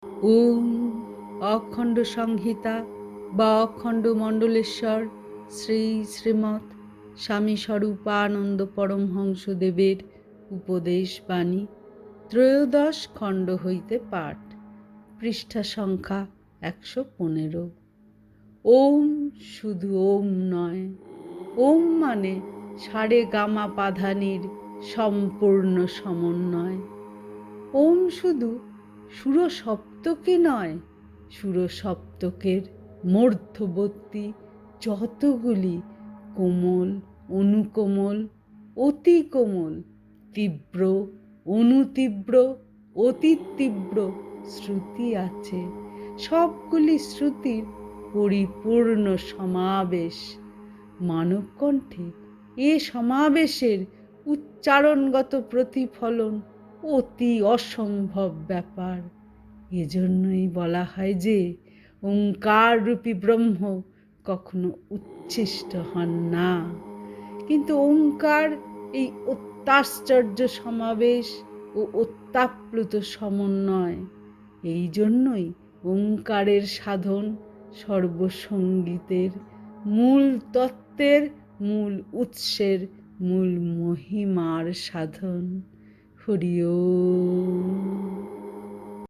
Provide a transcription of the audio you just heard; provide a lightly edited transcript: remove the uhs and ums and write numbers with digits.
ওম অখণ্ড সংহিতা বা অখণ্ড মণ্ডলেশ্বর শ্রী শ্রীমৎ স্বামী স্বরূপানন্দ পরমহংসদেবের উপদেশ বাণী ত্রয়োদশ খণ্ড হইতে পাঠ, পৃষ্ঠা সংখ্যা 115। ওম শুধু ওম নয়, ওম মানে সারে গামা পাধানির সম্পূর্ণ সমন্বয়। ওম শুধু সুরসপ্তকী নয়, সুরসপ্তকের মধ্যবর্তী যতগুলি কোমল, অনুকোমল, অতি কোমল, তীব্র, অনুতীব্র, অতি তীব্র শ্রুতি আছে, সবগুলি শ্রুতির পরিপূর্ণ সমাবেশ। মানবকণ্ঠে এ সমাবেশের উচ্চারণগত প্রতিফলন অতি অসম্ভব ব্যাপার। এজন্যই বলা হয় যে ওঙ্কার রূপী ব্রহ্ম কখনো উচ্ছিষ্ট হন না। কিন্তু ওঙ্কার এই অত্যাশ্চর্য সমাবেশ ও অত্যাপ্লুত সমন্বয়। এই জন্যই ওঙ্কারের সাধন সর্বসঙ্গীতের মূল তত্ত্বের, মূল উৎসের, মূল মহিমার সাধন। হরি ওম।